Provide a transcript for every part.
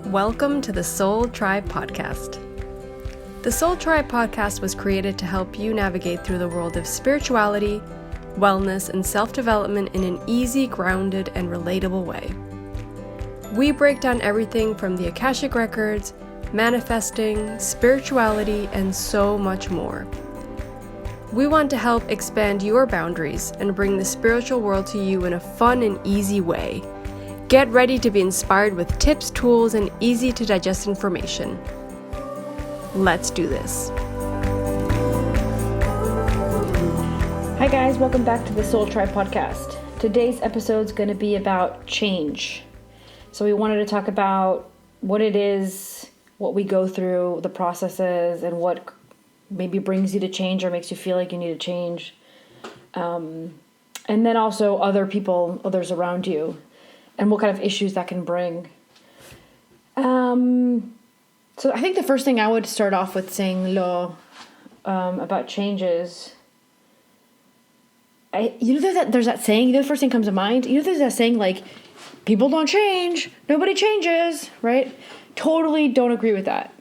Welcome to the Soul Tribe Podcast. The Soul Tribe Podcast was created to help you navigate through the world of spirituality, wellness, and self-development in an easy, grounded, and relatable way. We break down everything from the Akashic Records, manifesting, spirituality, and so much more. We want to help expand your boundaries and bring the spiritual world to you in a fun and easy way. Get ready to be inspired with tips, tools, and easy to digest information. Let's do this. Hi guys, welcome back to the Soul Tribe Podcast. Today's episode is going to be about change. So we wanted to talk about what it is, what we go through, the processes, and what maybe brings you to change or makes you feel like you need to change. And then also others around you, and what kind of issues that can bring. So I think the first thing I would start off with saying, about changes. There's that saying, the first thing comes to mind, there's that saying like, people don't change, nobody changes, right? Totally don't agree with that.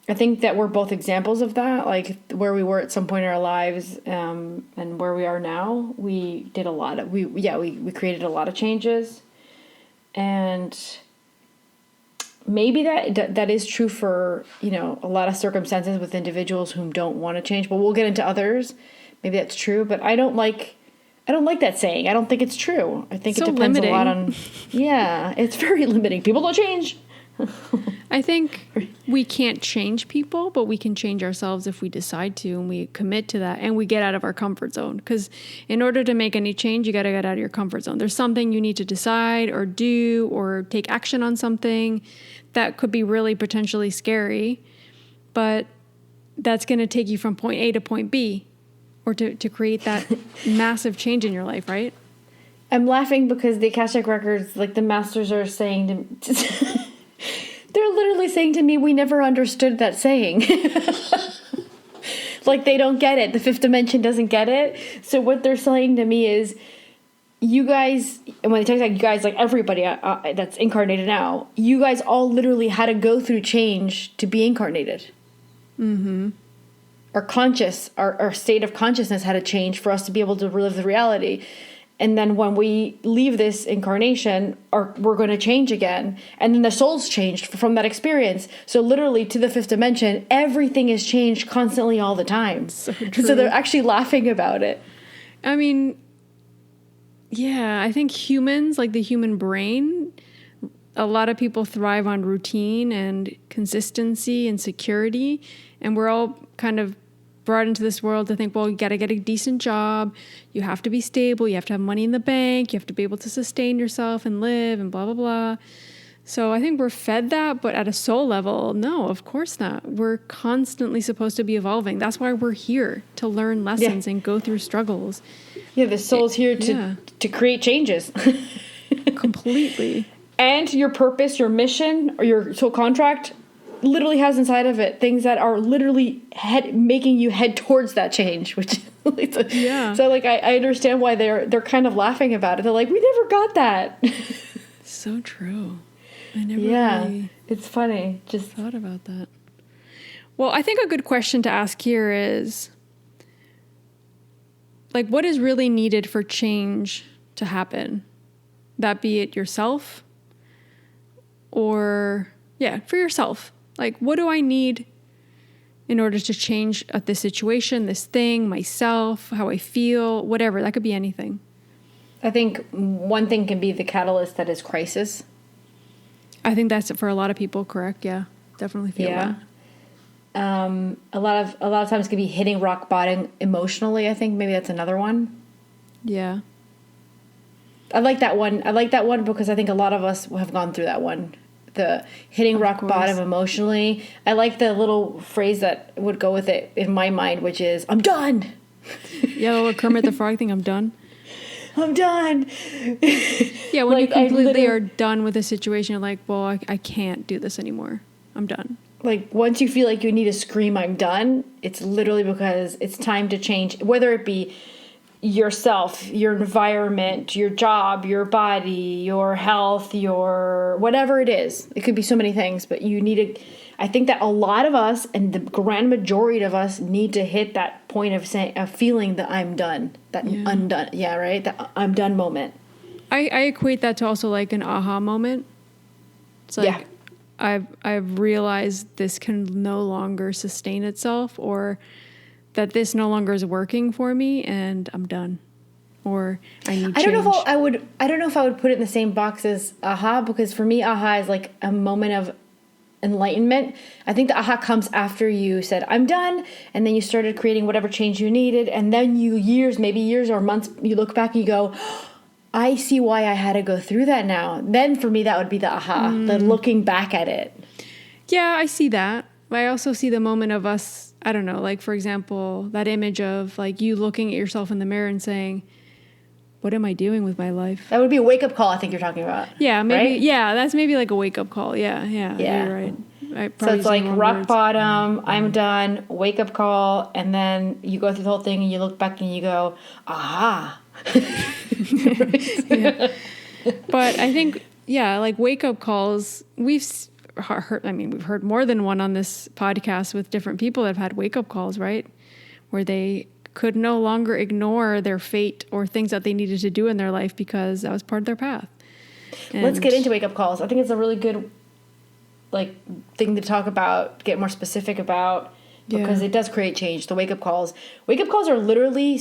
I think that we're both examples of that, like where we were at some point in our lives, and where we are now. We did we created a lot of changes, and maybe that is true for, a lot of circumstances with individuals who don't want to change, but we'll get into others. Maybe that's true, but I don't like that saying. I don't think it's true. I think it depends a lot on, it's very limiting. People don't change. I think we can't change people, but we can change ourselves if we decide to, and we commit to that, and we get out of our comfort zone. Because in order to make any change, you got to get out of your comfort zone. There's something you need to decide or do or take action on something that could be really potentially scary, but that's going to take you from point A to point B, or to create that massive change in your life, right? I'm laughing because the Akashic Records, like the masters are saying to they're literally saying to me, we never understood that saying. Like, they don't get it. The fifth dimension doesn't get it. So what they're saying to me is, you guys, and when they talk about you guys, like everybody that's incarnated now, you guys all literally had to go through change to be incarnated. Mm-hmm. Our state of consciousness had to change for us to be able to relive the reality. And then when we leave this incarnation, we're going to change again. And then the soul's changed from that experience. So literally to the fifth dimension, everything is changed constantly all the time. So true. So they're actually laughing about it. I mean, yeah, I think humans, like the human brain, a lot of people thrive on routine and consistency and security. And we're all kind of brought into this world to think, well, you got to get a decent job. You have to be stable. You have to have money in the bank. You have to be able to sustain yourself and live and blah, blah, blah. So I think we're fed that, but at a soul level, no, of course not. We're constantly supposed to be evolving. That's why we're here, to learn lessons and go through struggles. Yeah, the soul's here to create changes. Completely. And your purpose, your mission, or your soul contract literally has inside of it things that are literally making you head towards that change, which so like I understand why they're kind of laughing about it. They're like, we never got that. So true. I never really it's funny, just thought about that. Well, I think a good question to ask here is, like, what is really needed for change to happen? That be it yourself, or for yourself. Like, what do I need in order to change this situation, this thing, myself, how I feel, whatever? That could be anything. I think one thing can be the catalyst that is crisis. I think that's it for a lot of people, correct? Yeah, definitely feel that. A lot of times it can be hitting rock bottom emotionally. I think maybe that's another one. Yeah. I like that one because I think a lot of us have gone through that one. The hitting rock bottom emotionally. I like the little phrase that would go with it in my mind, which is, I'm done. Yeah, Kermit the Frog thing, I'm done. I'm done. Yeah, when you completely are done with a situation, you're like, well, I can't do this anymore. I'm done. Like, once you feel like you need to scream, I'm done, it's literally because it's time to change, whether it be yourself, your environment, your job, your body, your health, your whatever it is. It could be so many things, but you need to, I think that a lot of us and the grand majority of us need to hit that point of saying, of feeling that I'm done, that undone. Yeah, right? That I'm done moment. I equate that to also like an aha moment. It's like I've realized this can no longer sustain itself, or that this no longer is working for me, and I'm done, or I need change. I don't know if I would put it in the same box as aha, because for me, aha is like a moment of enlightenment. I think the aha comes after you said I'm done, and then you started creating whatever change you needed, and then maybe years or months, you look back and you go, I see why I had to go through that now. Then for me, that would be the aha, the looking back at it. Yeah, I see that. I also see the moment of us, I don't know, like for example, that image of like you looking at yourself in the mirror and saying, what am I doing with my life? That would be a wake-up call, I think you're talking about. Yeah, maybe. Right? Yeah, that's maybe like a wake-up call. Yeah, you're right. So it's like rock words. bottom, I'm done, wake-up call, and then you go through the whole thing and you look back and you go, aha. Yeah. But I think, like wake-up calls, we've heard more than one on this podcast with different people that have had wake-up calls, right? Where they could no longer ignore their fate or things that they needed to do in their life because that was part of their path. And let's get into wake-up calls. I think it's a really good thing to talk about, get more specific about, because it does create change. The wake-up calls. Wake-up calls are literally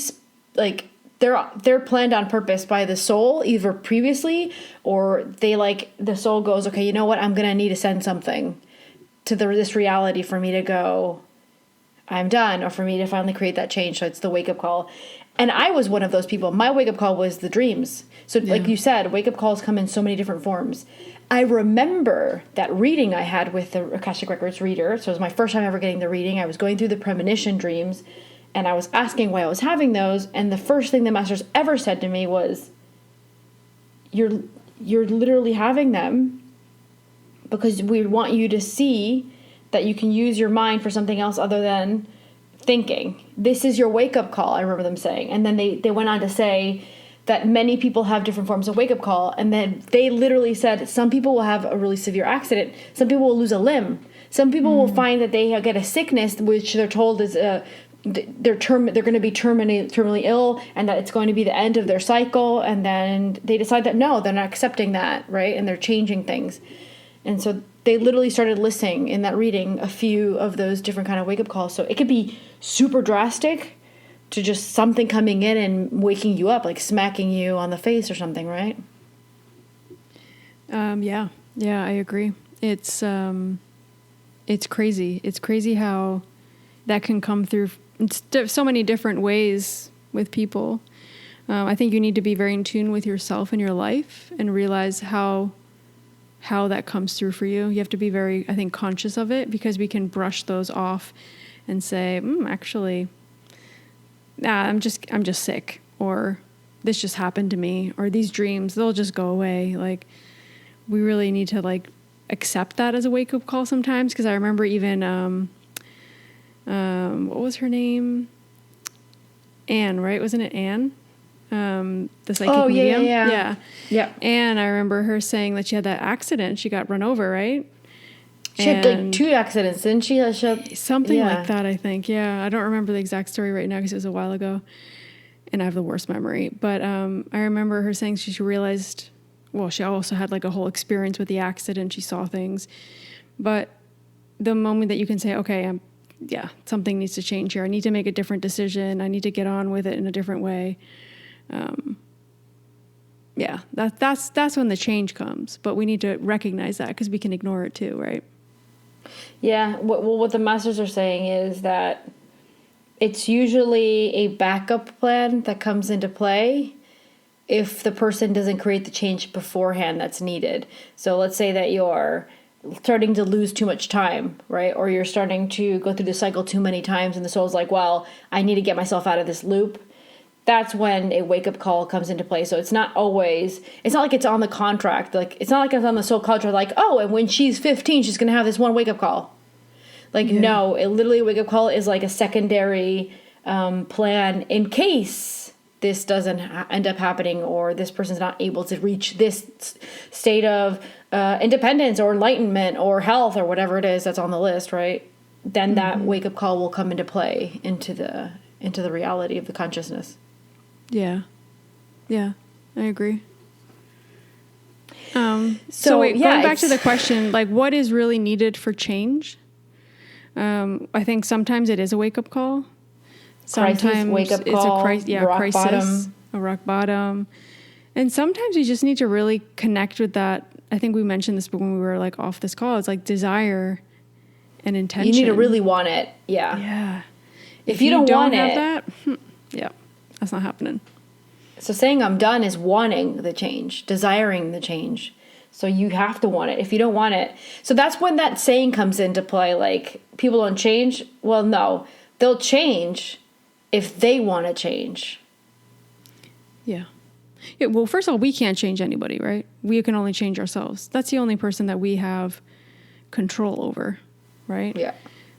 like they're planned on purpose by the soul, either previously or the soul goes, okay, you know what? I'm gonna need to send something to this reality for me to go, I'm done, or for me to finally create that change. So it's the wake-up call. And I was one of those people. My wake-up call was the dreams. So like you said, wake-up calls come in so many different forms. I remember that reading I had with the Akashic Records reader. So it was my first time ever getting the reading. I was going through the premonition dreams, and I was asking why I was having those. And the first thing the masters ever said to me was, you're literally having them because we want you to see that you can use your mind for something else other than thinking. This is your wake-up call, I remember them saying. And then they went on to say that many people have different forms of wake-up call. And then they literally said some people will have a really severe accident. Some people will lose a limb. Some people will find that they get a sickness, which they're told is they're going to be terminally ill, and that it's going to be the end of their cycle. And then they decide that no, they're not accepting that, right? And they're changing things. And so they literally started listing in that reading a few of those different kind of wake-up calls. So it could be super drastic to just something coming in and waking you up, like smacking you on the face or something, right? Yeah, I agree. It's crazy. It's crazy how that can come through so many different ways with people. I think you need to be very in tune with yourself and your life and realize how that comes through for you. You have to be very, I think, conscious of it, because we can brush those off and say, actually, I'm just sick, or this just happened to me, or these dreams, they'll just go away. Like, we really need to accept that as a wake-up call sometimes. Because I remember even, what was her name? Anne, right? Wasn't it Anne? The psychic medium. Yeah. And I remember her saying that she had that accident. She got run over, right? She had 2 accidents, didn't she? Something like that, I think. Yeah. I don't remember the exact story right now because it was a while ago and I have the worst memory. But I remember her saying she realized, she also had a whole experience with the accident. She saw things. But the moment that you can say, okay, something needs to change here. I need to make a different decision. I need to get on with it in a different way. That's when the change comes, but we need to recognize that because we can ignore it too, right? Yeah. What the masters are saying is that it's usually a backup plan that comes into play if the person doesn't create the change beforehand that's needed. So let's say that you're starting to lose too much time, right? Or you're starting to go through the cycle too many times and the soul's like, well, I need to get myself out of this loop. That's when a wake-up call comes into play. So it's not like it's on the contract. It's not like it's on the soul contract, and when she's 15, she's going to have this one wake-up call. No, it literally, a wake-up call is like a secondary plan in case this doesn't end up happening, or this person's not able to reach this state of independence or enlightenment or health or whatever it is that's on the list, right? Then that wake up call will come into play into the reality of the consciousness. Yeah. Yeah, I agree. So wait, going back to the question, like, what is really needed for change? I think sometimes it is a wake up call. Sometimes wake-up call, it's a crisis, bottom. A rock bottom. And sometimes you just need to really connect with that. I think we mentioned this when we were like off this call. It's like desire and intention. You need to really want it. Yeah. Yeah. If you don't want have it, that, yeah, that's not happening. So saying I'm done is wanting the change, desiring the change. So you have to want it. If you don't want it. So that's when that saying comes into play. Like, people don't change. Well, no, they'll change if they want to change. Yeah. Yeah. Well, first of all, we can't change anybody, right? We can only change ourselves. That's the only person that we have control over, right? Yeah.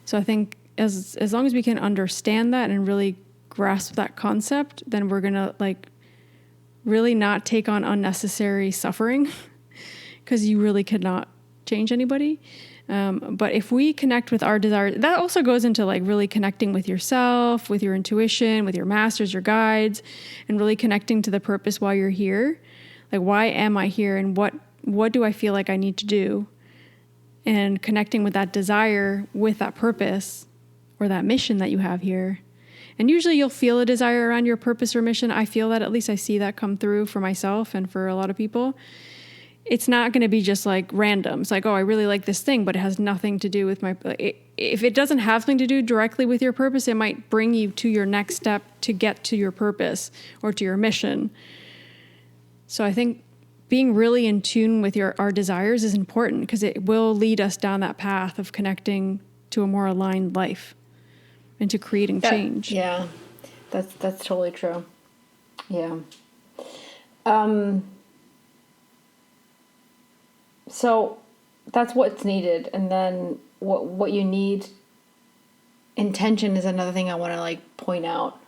So I think as long as we can understand that and really grasp that concept, then we're going to like really not take on unnecessary suffering, because you really could not change anybody. But if we connect with our desires, that also goes into like really connecting with yourself, with your intuition, with your masters, your guides, and really connecting to the purpose while you're here. Like, why am I here, and what do I feel like I need to do? And connecting with that desire, with that purpose or that mission that you have here. And usually you'll feel a desire around your purpose or mission. I feel that, at least I see that come through for myself and for a lot of people. It's not going to be just like random. It's like, oh, I really like this thing, but it has nothing to do with if it doesn't have something to do directly with your purpose, it might bring you to your next step to get to your purpose or to your mission. So I think being really in tune with our desires is important, because it will lead us down that path of connecting to a more aligned life and to creating change. Yeah, that's totally true. Yeah. So that's what's needed. And then what you need, intention is another thing I want to like point out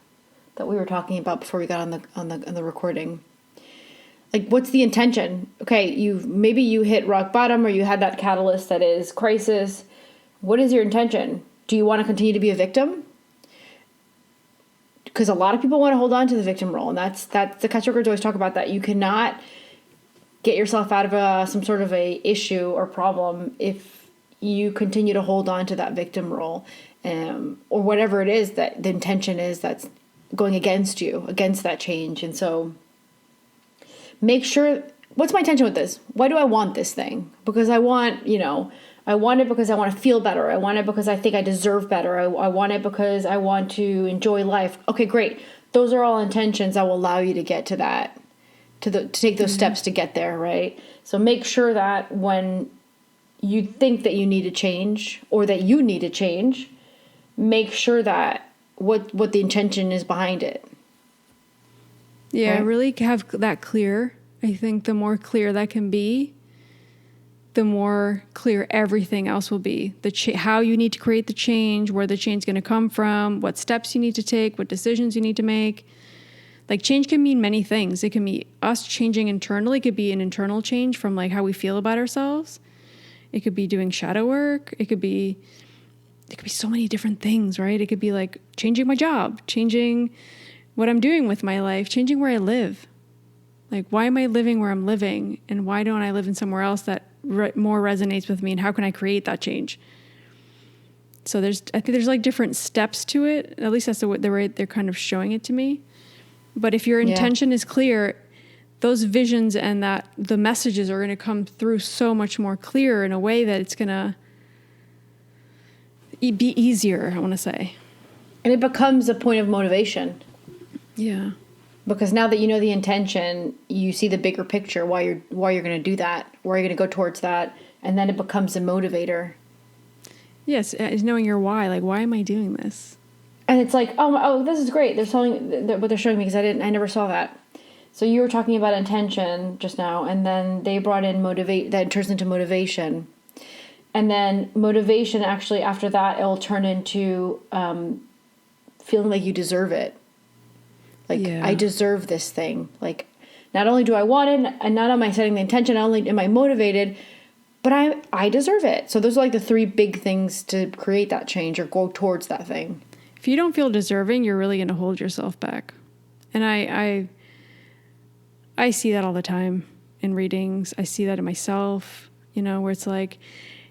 that we were talking about before we got on the recording. Like, what's the intention? Okay, maybe you hit rock bottom, or you had that catalyst that is crisis. What is your intention? Do you want to continue to be a victim? Because a lot of people want to hold on to the victim role, and that's the Akashic Records always talk about that. You cannot get yourself out of some sort of a issue or problem if you continue to hold on to that victim role, or whatever it is that the intention is that's going against you, against that change. And so make sure, what's my intention with this? Why do I want this thing? Because I want it because I want to feel better. I want it because I think I deserve better. I want it because I want to enjoy life. Okay, great. Those are all intentions that will allow you to get to that, to take those steps to get there, right? So make sure that when you think that you need to change, or that you need to change, make sure that what the intention is behind it. Yeah, right? Really have that clear. I think the more clear that can be, the more clear everything else will be. How you need to create the change, where the change is going to come from, what steps you need to take, what decisions you need to make. Like, change can mean many things. It can be us changing internally. It could be an internal change from like how we feel about ourselves. It could be doing shadow work. It could be so many different things, right? It could be like changing my job, changing what I'm doing with my life, changing where I live. Like, why am I living where I'm living? And why don't I live in somewhere else that more resonates with me? And how can I create that change? So I think there's like different steps to it. At least that's the way they're kind of showing it to me. But if your intention is clear, those visions and that the messages are going to come through so much more clear in a way that it's going to be easier, I want to say. And it becomes a point of motivation. Yeah. Because now that you know the intention, you see the bigger picture, why you're going to do that, why you're going to go towards that, and then it becomes a motivator. Yes, is knowing your why. Like, why am I doing this? And it's like, oh, this is great. They're showing what they're showing me, because I never saw that. So you were talking about intention just now, and then they brought in motivate. That turns into motivation, and then motivation actually after that it will turn into feeling like you deserve it. Like, Yeah. I deserve this thing. Like, not only do I want it, and not am I setting the intention, not only am I motivated, but I deserve it. So those are like the three big things to create that change or go towards that thing. If you don't feel deserving, you're really going to hold yourself back. And I see that all the time in readings. I see that in myself, where it's like,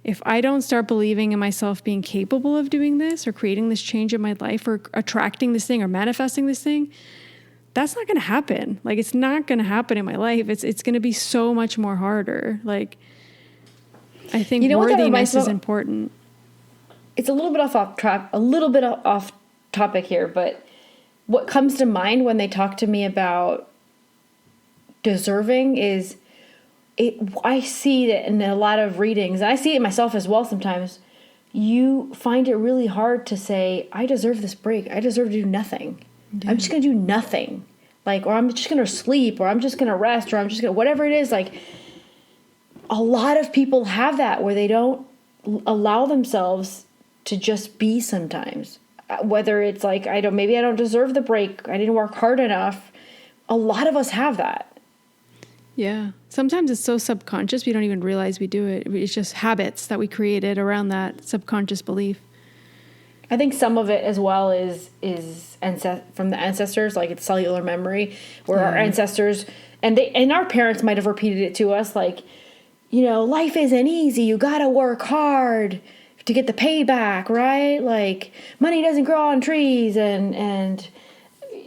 if I don't start believing in myself being capable of doing this or creating this change in my life or attracting this thing or manifesting this thing, that's not going to happen. Like, it's not going to happen in my life. It's going to be so much more harder. Like, I think worthiness is important. It's a little bit off topic here, but what comes to mind when they talk to me about deserving is I see that in a lot of readings, and I see it myself as well sometimes, you find it really hard to say, I deserve this break. I deserve to do nothing. Yeah. I'm just going to do nothing. Like, or I'm just going to sleep, or I'm just going to rest, or I'm just going to, whatever it is. Like, a lot of people have that where they don't allow themselves to just be sometimes. Whether it's like, maybe I don't deserve the break. I didn't work hard enough. A lot of us have that. Yeah. Sometimes it's so subconscious, we don't even realize we do it. It's just habits that we created around that subconscious belief. I think some of it as well is from the ancestors, like it's cellular memory, where our ancestors and our parents might have repeated it to us, like, life isn't easy. You got to work hard to get the payback, right? Like, money doesn't grow on trees, and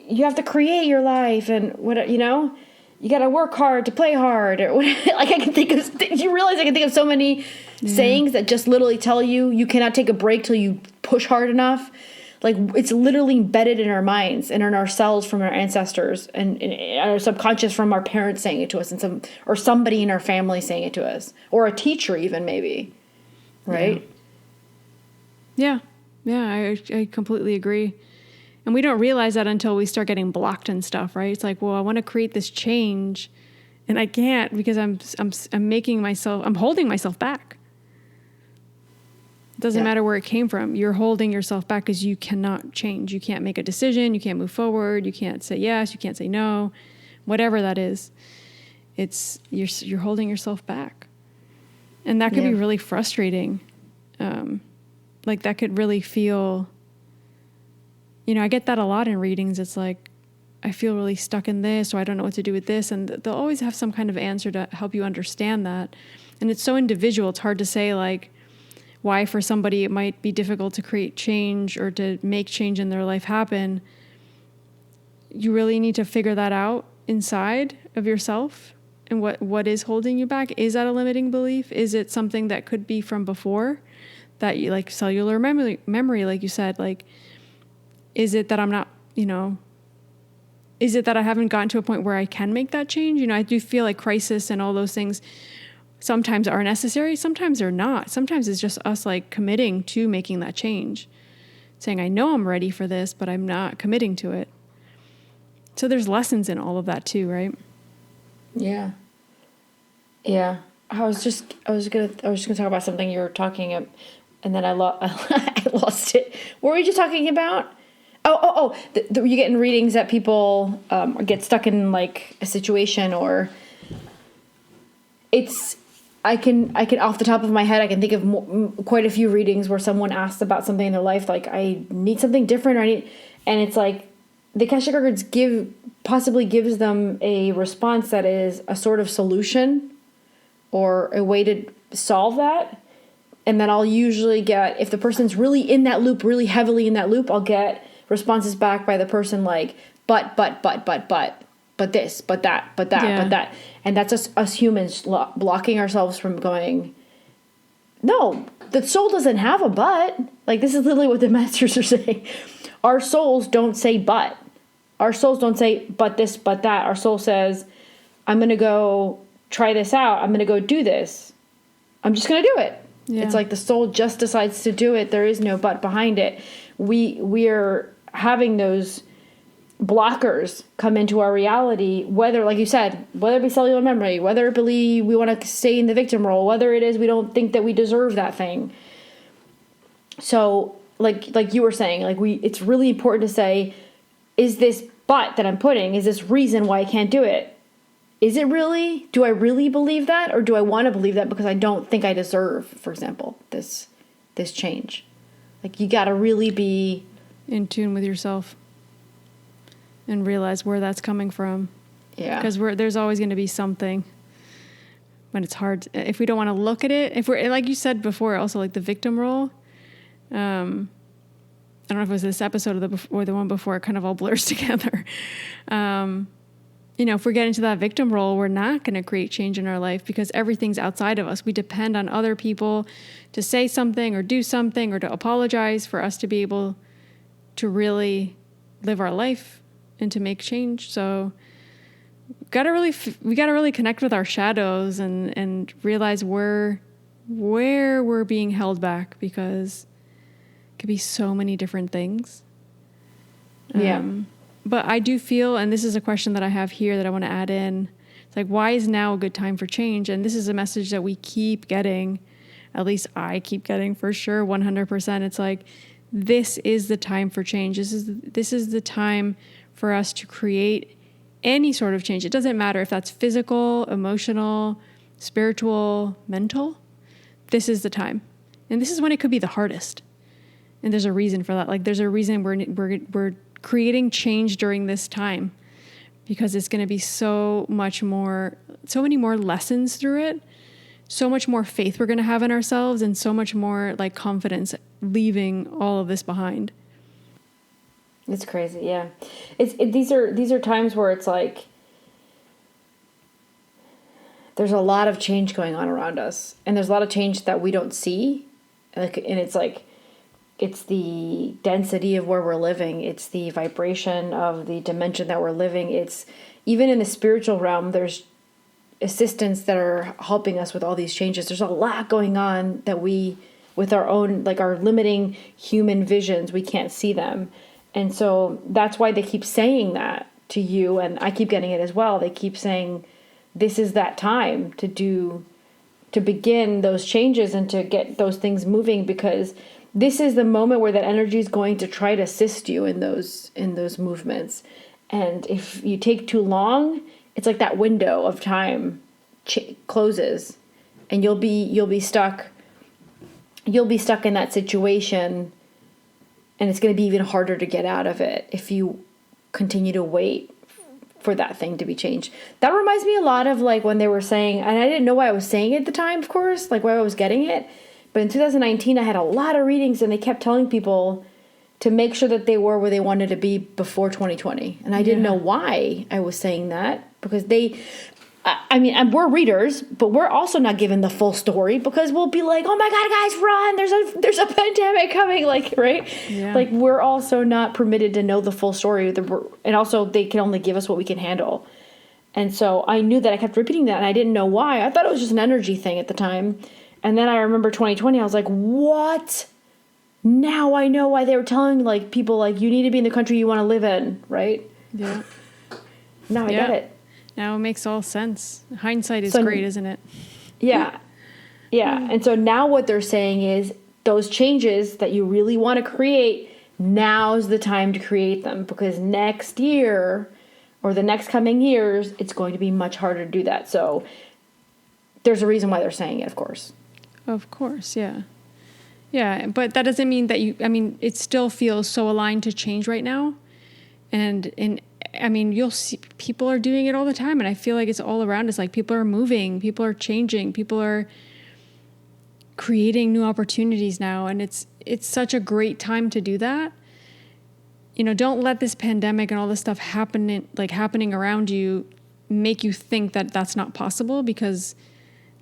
you have to create your life, and what, you got to work hard to play hard, or what, like, I can think of, you realize I can think of so many sayings that just literally tell you cannot take a break till you push hard enough. Like, it's literally embedded in our minds and in our cells from our ancestors, and our subconscious from our parents saying it to us, and somebody in our family saying it to us, or a teacher even, maybe, right? Yeah, I completely agree. And we don't realize that until we start getting blocked and stuff, right? It's like, well, I want to create this change, and I can't because I'm holding myself back. It doesn't matter where it came from. You're holding yourself back because you cannot change. You can't make a decision. You can't move forward. You can't say yes. You can't say no. Whatever that is, you're holding yourself back, and that could be really frustrating. Like, that could really feel, I get that a lot in readings. It's like, I feel really stuck in this, or I don't know what to do with this. And they'll always have some kind of answer to help you understand that. And it's so individual. It's hard to say, like, why for somebody it might be difficult to create change or to make change in their life happen. You really need to figure that out inside of yourself. And what is holding you back? Is that a limiting belief? Is it something that could be from before? That you, like cellular memory, like you said, like, is it that I'm not, is it that I haven't gotten to a point where I can make that change? I do feel like crisis and all those things sometimes are necessary. Sometimes they're not. Sometimes it's just us, like, committing to making that change, saying, I know I'm ready for this, but I'm not committing to it. So there's lessons in all of that too, right? Yeah. Yeah. I was just gonna talk about something you were talking about, and then I lost it. What were you just talking about? You get in readings that people get stuck in, like, a situation, or I can off the top of my head, I can think of quite a few readings where someone asks about something in their life, like, I need something different, and it's like the Akashic Records possibly gives them a response that is a sort of solution or a way to solve that. And then I'll usually get, if the person's really in that loop, really heavily in that loop, I'll get responses back by the person like, but this, but that. And that's us humans blocking ourselves from going, no, the soul doesn't have a but. Like, this is literally what the masters are saying. Our souls don't say but. Our souls don't say but this, but that. Our soul says, I'm going to go try this out. I'm going to go do this. I'm just going to do it. Yeah. It's like the soul just decides to do it. There is no but behind it. We're having those blockers come into our reality, whether, like you said, whether it be cellular memory, whether it be we want to stay in the victim role, whether it is we don't think that we deserve that thing. So like you were saying, like it's really important to say, is this but that I'm putting is this reason why I can't do it. Is it really? Do I really believe that? Or do I want to believe that because I don't think I deserve, for example, this change? Like, you got to really be in tune with yourself and realize where that's coming from. Yeah. Because there's always going to be something. But it's hard if we don't want to look at it. If we're, like you said before, also like the victim role. I don't know if it was this episode or the one before. It kind of all blurs together. If we get into that victim role, we're not going to create change in our life because everything's outside of us. We depend on other people to say something or do something or to apologize for us to be able to really live our life and to make change. So we got to really connect with our shadows and realize where we're being held back, because it could be so many different things. Yeah. But I do feel, and this is a question that I have here that I want to add in. It's like, why is now a good time for change? And this is a message that we keep getting, at least I keep getting for sure, 100%. It's like, this is the time for change. This is the time for us to create any sort of change. It doesn't matter if that's physical, emotional, spiritual, mental. This is the time. And this is when it could be the hardest. And there's a reason for that. Like, there's a reason we're creating change during this time, because it's going to be so many more lessons through it, so much more faith we're going to have in ourselves, and so much more like confidence leaving all of this behind. It's crazy, yeah. These are times where it's like there's a lot of change going on around us, and there's a lot of change that we don't see, and it's like it's the density of where we're living, it's the vibration of the dimension that we're living. It's even in the spiritual realm, there's assistants that are helping us with all these changes. There's a lot going on that we, with our own, like our limiting human visions, we can't see them. And so that's why they keep saying that to you, and I keep getting it as well. They keep saying this is that time to begin those changes and to get those things moving, because this is the moment where that energy is going to try to assist you in those movements. And if you take too long, it's like that window of time closes, and you'll be stuck in that situation. And it's going to be even harder to get out of it if you continue to wait for that thing to be changed. That reminds me a lot of like when they were saying, and I didn't know why I was saying it at the time, of course, like why I was getting it. But in 2019, I had a lot of readings, and they kept telling people to make sure that they were where they wanted to be before 2020. And I didn't know why I was saying that, because we're readers, but we're also not given the full story, because we'll be like, oh my God, guys, run, there's a pandemic coming, like, right? Yeah. Like, we're also not permitted to know the full story, and also they can only give us what we can handle. And so I knew that I kept repeating that, and I didn't know why. I thought it was just an energy thing at the time. And then I remember 2020, I was like, what? Now I know why they were telling like people like, you need to be in the country you want to live in, right? Yeah. Now I get it. Now it makes all sense. Hindsight is great, isn't it? Yeah. Yeah. And so now what they're saying is those changes that you really want to create, now's the time to create them, because next year or the next coming years, it's going to be much harder to do that. So there's a reason why they're saying it, of course. Of course, yeah. Yeah, but that doesn't mean that it still feels so aligned to change right now. And you'll see people are doing it all the time, and I feel like it's all around us. Like, people are moving, people are changing, people are creating new opportunities now, and it's such a great time to do that. Don't let this pandemic and all this stuff happening around you make you think that that's not possible, because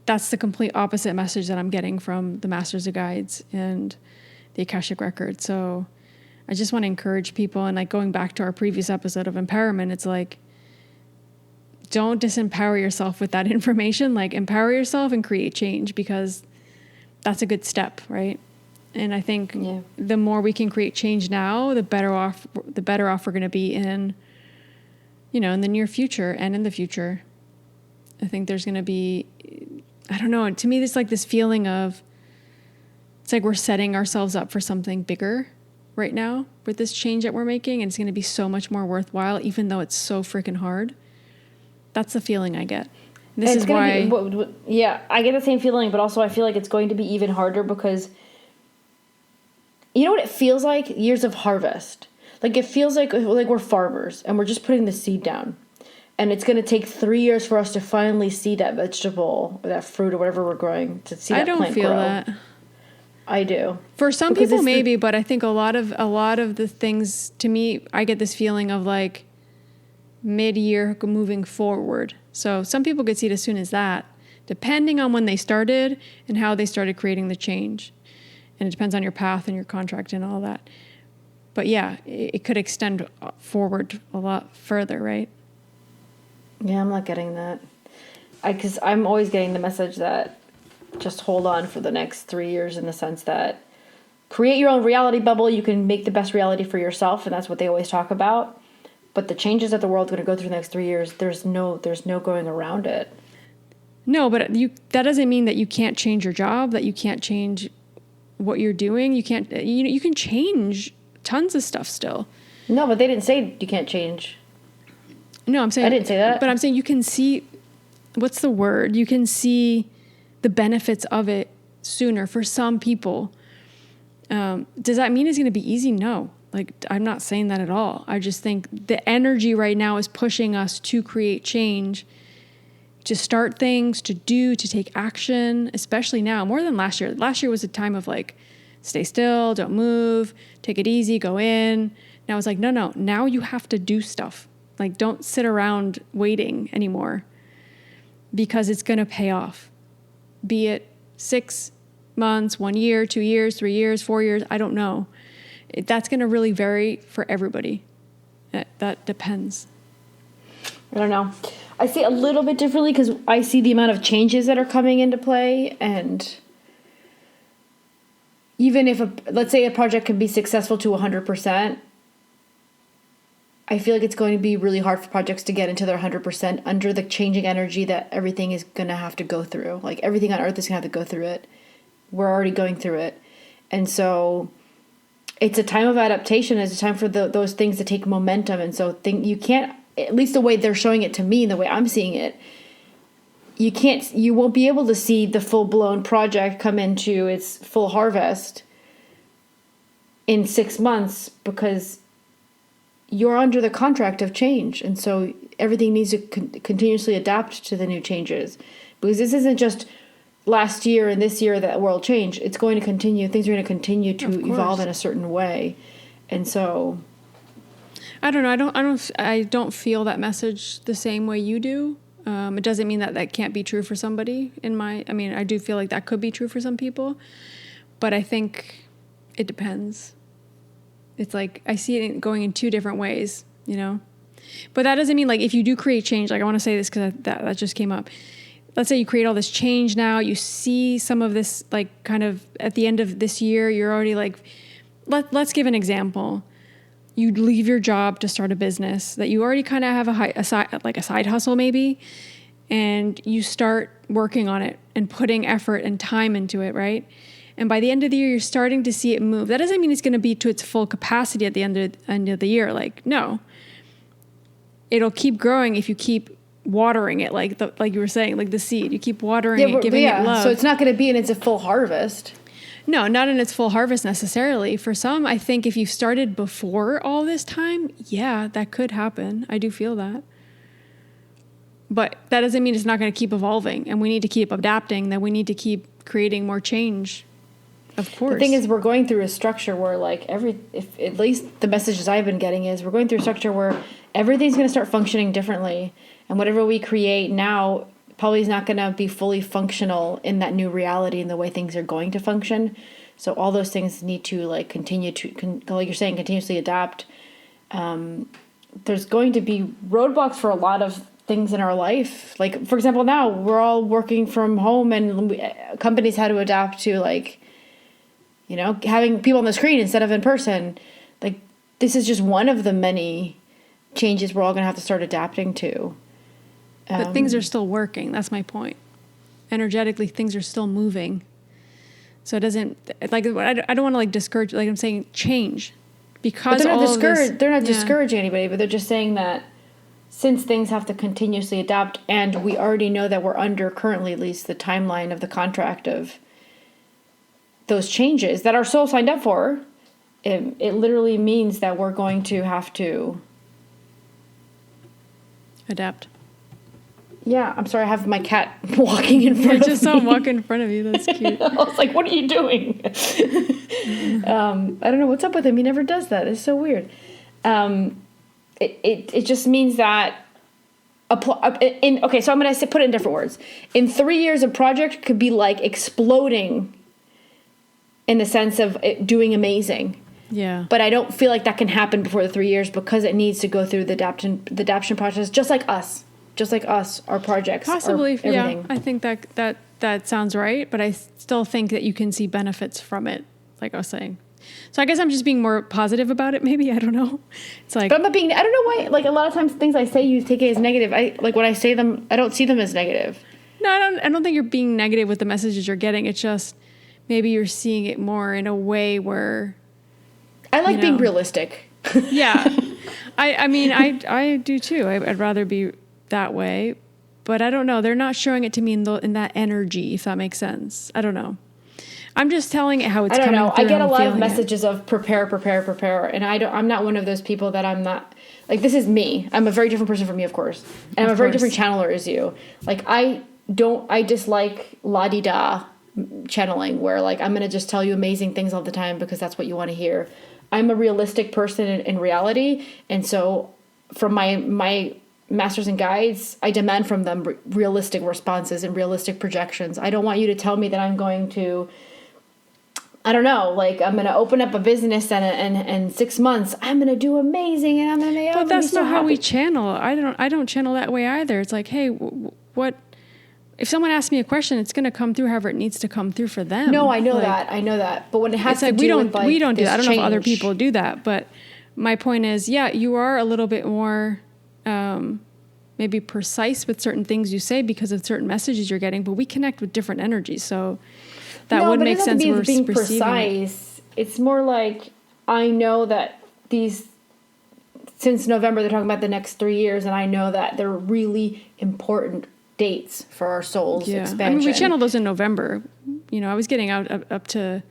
that's the complete opposite message that I'm getting from the Masters of Guides and the Akashic Record. So I just want to encourage people, and like going back to our previous episode of empowerment, it's like, don't disempower yourself with that information. Like, empower yourself and create change, because that's a good step, right? And I think the more we can create change now, the better off we're going to be in the near future and in the future. I think there's going to be, I don't know, to me, it's like this feeling of, it's like we're setting ourselves up for something bigger right now with this change that we're making, and it's going to be so much more worthwhile, even though it's so freaking hard. That's the feeling I get. This is why. Yeah, I get the same feeling, but also I feel like it's going to be even harder because you know what it feels like? Years of harvest. Like it feels like we're farmers and we're just putting the seed down. And it's going to take 3 years for us to finally see that vegetable or that fruit or whatever we're growing, to see that plant grow. I don't feel that. I do. For some people maybe, but I think a lot of the things, to me, I get this feeling of like mid-year moving forward. So some people could see it as soon as that, depending on when they started and how they started creating the change. And it depends on your path and your contract and all that. But yeah, it could extend forward a lot further, right? Yeah, I'm not getting that. Because I'm always getting the message that just hold on for the next 3 years, in the sense that create your own reality bubble. You can make the best reality for yourself, and that's what they always talk about. But the changes that the world's going to go through the next 3 years, there's no going around it. No, but that doesn't mean that you can't change your job, that you can't change what you're doing. You can't. You can change tons of stuff still. No, but they didn't say you can't change. No, I'm saying... I didn't say that. But I'm saying you can see... What's the word? You can see the benefits of it sooner for some people. Does that mean it's going to be easy? No. Like, I'm not saying that at all. I just think the energy right now is pushing us to create change, to start things, to take action, especially now, more than last year. Last year was a time of like, stay still, don't move, take it easy, go in. Now it's like, no, now you have to do stuff. Like, don't sit around waiting anymore, because it's going to pay off. Be it 6 months, 1 year, 2 years, 3 years, 4 years, I don't know. That's going to really vary for everybody. That depends. I don't know. I see it a little bit differently because I see the amount of changes that are coming into play, and even if let's say a project can be successful to 100%, I feel like it's going to be really hard for projects to get into their 100% under the changing energy that everything is going to have to go through. Like, everything on earth is going to have to go through it. We're already going through it. And so it's a time of adaptation. It's a time for those things to take momentum. And so you can't, at least the way they're showing it to me, the way I'm seeing it, you won't be able to see the full-blown project come into its full harvest in 6 months, because you're under the contract of change. And so everything needs to continuously adapt to the new changes, because this isn't just last year and this year that world changed. It's going to continue. Things are going to continue to evolve in a certain way. And so I don't know. I don't feel that message the same way you do. It doesn't mean that can't be true for somebody. I do feel like that could be true for some people, but I think it depends. It's like, I see it going in two different ways, you know? But that doesn't mean, like, if you do create change, like, I want to say this because that just came up. Let's say you create all this change now, you see some of this, like, kind of at the end of this year, you're already like, let's give an example. You leave your job to start a business that you already kind of have a side hustle maybe, and you start working on it and putting effort and time into it, right? And by the end of the year, you're starting to see it move. That doesn't mean it's going to be to its full capacity at the end of the year. Like, no. It'll keep growing if you keep watering it, like you were saying, like the seed. You keep watering it, giving it love. So it's not going to be in its full harvest. No, not in its full harvest necessarily. For some, I think if you've started before all this time, yeah, that could happen. I do feel that. But that doesn't mean it's not going to keep evolving, and we need to keep adapting, that we need to keep creating more change. Of course. The thing is, we're going through a structure where, like, if at least the messages I've been getting is, we're going through a structure where everything's going to start functioning differently, and whatever we create now probably is not going to be fully functional in that new reality and the way things are going to function. So all those things need to, like, continue to, like you're saying, continuously adapt. There's going to be roadblocks for a lot of things in our life. Like, for example, now we're all working from home, and companies had to adapt to, like, you know, having people on the screen instead of in person. Like, this is just one of the many changes we're all going to have to start adapting to. But things are still working. That's my point. Energetically, things are still moving. So it doesn't, like, I don't want to, like, discourage, like I'm saying, change. because they're not all of this, discouraged. They're not yeah. discouraging anybody, but they're just saying that since things have to continuously adapt, and we already know that we're under currently at least the timeline of the contract of those changes that our soul signed up for, it literally means that we're going to have to adapt. Yeah, I'm sorry. I have my cat walking in front of me. I just saw him walk in front of you. That's cute. I was like, what are you doing? I don't know what's up with him. He never does that. It's so weird. It just means that okay, so I'm going to put it in different words. In 3 years, a project could be like exploding in the sense of it doing amazing. Yeah. But I don't feel like that can happen before the 3 years because it needs to go through the adaptation process, just like us. Just like us, our projects, Possibly, everything. yeah. I think that sounds right, but I still think that you can see benefits from it, like I was saying. So I guess I'm just being more positive about it. Maybe, I don't know. It's like, but I'm not being. I don't know why. Like a lot of times, things I say, you take it as negative. I like when I say them, I don't see them as negative. no, I don't think you're being negative with the messages you're getting. It's just maybe you're seeing it more in a way where I like being realistic. Yeah, I mean, I do too. I'd rather be that way, but I don't know. They're not showing it to me in that energy, if that makes sense. I don't know. I'm just telling it how it's coming. I don't know. I get a lot of messages of prepare, and I'm not one of those people that I'm not like. This is me. I'm a very different person from you, of course, and I'm a very different channeler as you. Like I dislike la-di-da channeling where like I'm gonna just tell you amazing things all the time because that's what you want to hear. I'm a realistic person in reality, and so from my masters and guides, I demand from them realistic responses and realistic projections. I don't want you to tell me that I'm going to, I don't know, like I'm going to open up a business and in 6 months I'm going to do amazing and I'm going to make. But that's not how we channel. I don't channel that way either. It's like, hey, what? If someone asks me a question, it's going to come through however it needs to come through for them. No, I know that. But when it has to do with like we don't do that. I don't know if other change. people do that, but my point is, yeah, you are a little bit more maybe precise with certain things you say because of certain messages you're getting, but we connect with different energies, so that would make sense. We're being precise. It's more like I know that since November they're talking about the next 3 years, and I know that they're really important dates for our soul's expansion. I mean, we channeled those in November. You know, I was getting out up to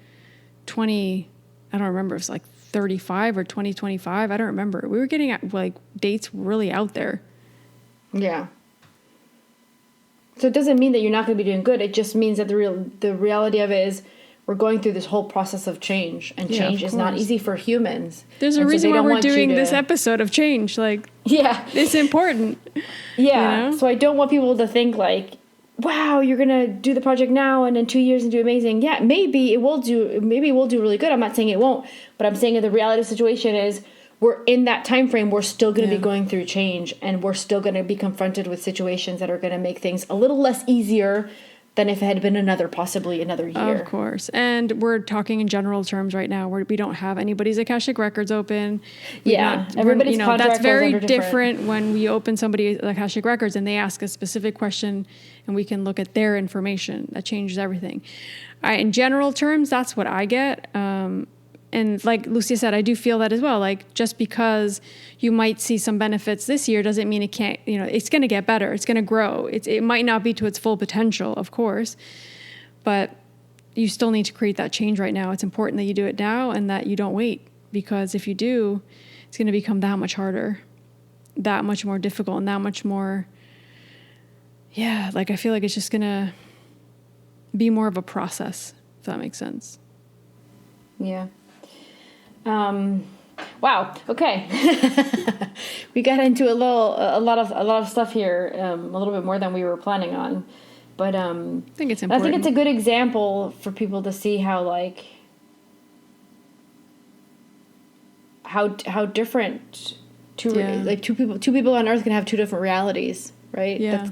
20. I don't remember. It was like 35 or 2025. I don't remember. We were getting at like dates really out there. Yeah. So it doesn't mean that you're not going to be doing good. It just means that the reality of it is we're going through this whole process of change, and change is not easy for humans. There's a reason why we're doing this episode of change. Like, yeah, it's important. Yeah. You know? So I don't want people to think like, wow, you're going to do the project now and in 2 years and do amazing. Yeah, maybe it will do really good. I'm not saying it won't, but I'm saying the reality of the situation is we're in that time frame. We're still going to be going through change, and we're still going to be confronted with situations that are going to make things a little less easier than if it had been possibly another year. Of course. And we're talking in general terms right now where we don't have anybody's Akashic records open. Everybody's contract that's very goes different when we open somebody's Akashic records and they ask a specific question and we can look at their information. That changes everything. In general terms, that's what I get. And like Lucia said, I do feel that as well. Like just because you might see some benefits this year doesn't mean it can't, it's going to get better. It's going to grow. It might not be to its full potential, of course, but you still need to create that change right now. It's important that you do it now and that you don't wait, because if you do, it's going to become that much harder, that much more difficult, and that much more, like I feel like it's just going to be more of a process, if that makes sense. Yeah. Wow. Okay. We got into a lot of stuff here, a little bit more than we were planning on, but I think it's important. I think it's a good example for people to see how different two people on Earth can have two different realities, right? Yeah.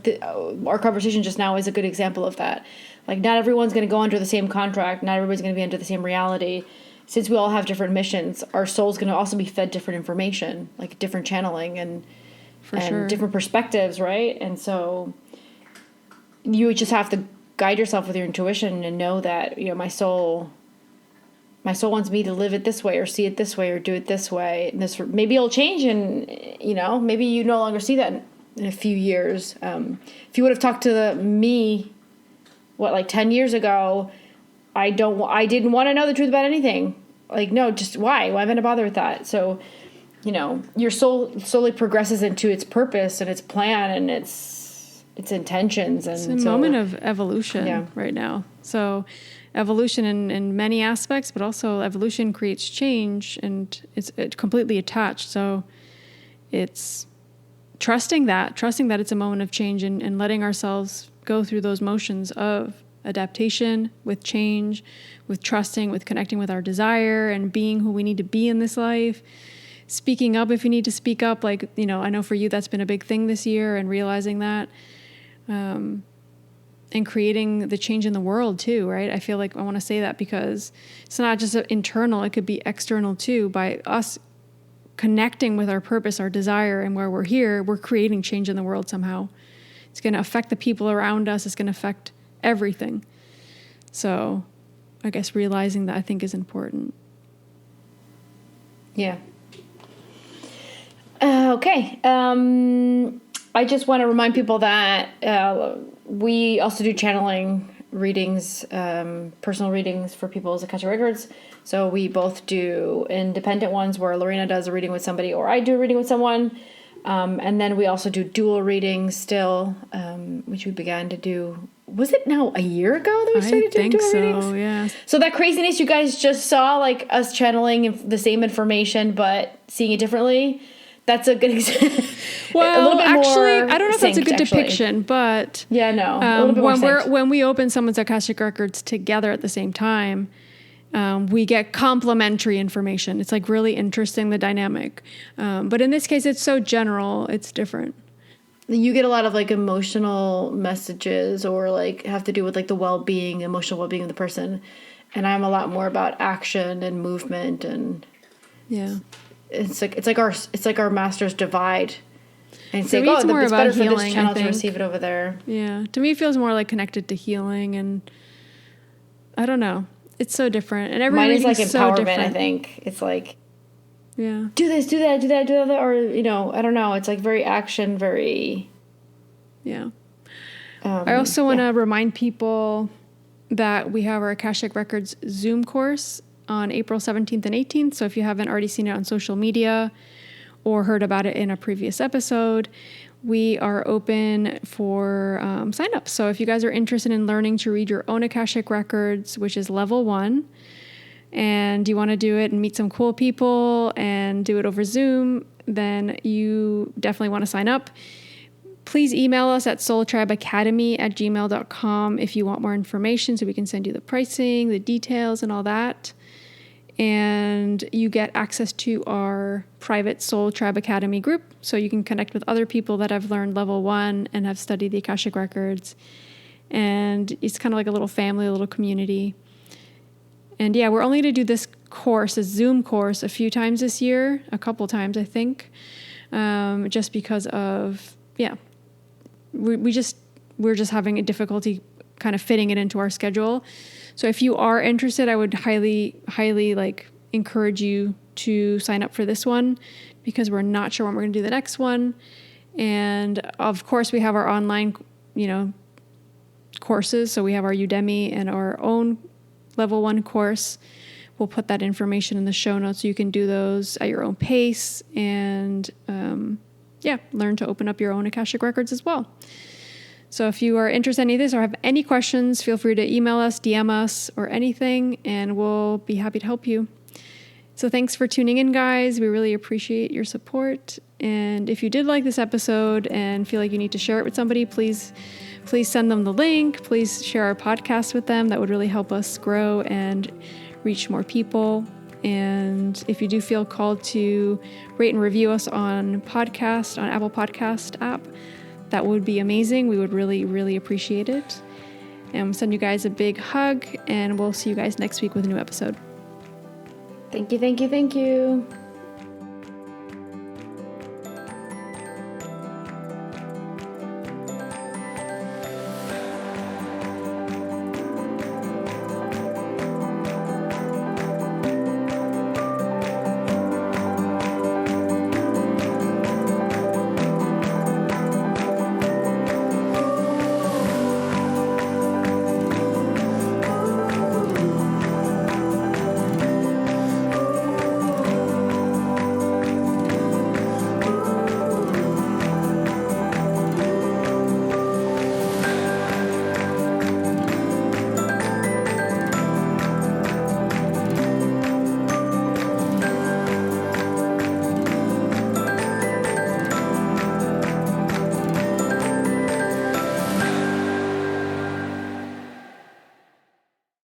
Our conversation just now is a good example of that. Like, not everyone's going to go under the same contract. Not everybody's going to be under the same reality. Since we all have different missions, our soul's going to also be fed different information, like different channeling and different perspectives, right? And so you just have to guide yourself with your intuition and know that, my soul my soul wants me to live it this way or see it this way or do it this way. And this maybe it'll change, and maybe you no longer see that in a few years. If you would have talked to me, 10 years ago, I didn't want to know the truth about anything. Like, no, just why? Why am I gonna bother with that? So, your soul slowly progresses into its purpose and its plan and its intentions. And it's a moment of evolution right now. So evolution in many aspects, but also evolution creates change, and it's completely attached. So it's trusting that it's a moment of change, and letting ourselves go through those motions of adaptation with change, with trusting, with connecting with our desire and being who we need to be in this life. Speaking up if you need to speak up. I know for you that's been a big thing this year, and realizing that. And creating the change in the world too, right? I feel like I want to say that because it's not just internal, it could be external too. By us connecting with our purpose, our desire, and where we're here, we're creating change in the world somehow. It's going to affect the people around us. It's going to affect everything. So I guess realizing that, I think, is important. Yeah. Okay. I just want to remind people that we also do channeling readings, personal readings for people as Akashic Records. So we both do independent ones where Lorena does a reading with somebody or I do a reading with someone. And then we also do dual readings still, which we began to do. Was it now a year ago that we started doing dual readings? So, yeah. So that craziness you guys just saw, like us channeling the same information but seeing it differently. That's a good example. Well, a little bit actually, more I don't know if that's a good depiction, but yeah, no. A little bit more when we open someone's Akashic Records together at the same time, we get complementary information. It's like really interesting, the dynamic. But in this case, it's so general, it's different. You get a lot of like emotional messages, or like have to do with like the well-being, emotional well-being of the person, and I'm a lot more about action and movement, and yeah. It's like our masters divide and say, it's more it's about better healing, for this channel to receive it over there. Yeah. To me, it feels more like connected to healing, and I don't know. It's so different. And every mine is like so empowerment, different. I think. It's like, yeah, do this, do that, do that, do that, or, I don't know. It's like very action, very... Yeah. I also want to remind people that we have our Akashic Records Zoom course on April 17th and 18th. So if you haven't already seen it on social media or heard about it in a previous episode, we are open for signups. So if you guys are interested in learning to read your own Akashic Records, which is level 1, and you want to do it and meet some cool people and do it over Zoom, then you definitely want to sign up. Please email us at soultribeacademy@gmail.com if you want more information, so we can send you the pricing, the details, and all that. And you get access to our private Soul Tribe Academy group, so you can connect with other people that have learned level 1 and have studied the Akashic Records. And it's kind of like a little family, a little community. And yeah, we're only going to do this course, a Zoom course, a few times this year, a couple times, I think, just because of, we're just having a difficulty kind of fitting it into our schedule. So if you are interested, I would highly encourage you to sign up for this one, because we're not sure when we're going to do the next one. And of course, we have our online, courses. So we have our Udemy and our own level 1 course. We'll put that information in the show notes so you can do those at your own pace and, learn to open up your own Akashic Records as well. So if you are interested in any of this or have any questions, feel free to email us, DM us, or anything, and we'll be happy to help you. So thanks for tuning in, guys. We really appreciate your support. And if you did like this episode and feel like you need to share it with somebody, please send them the link. Please share our podcast with them. That would really help us grow and reach more people. And if you do feel called to rate and review us on Apple Podcast app, that would be amazing. We would really, really appreciate it. And we'll send you guys a big hug, and we'll see you guys next week with a new episode. Thank you, thank you, thank you.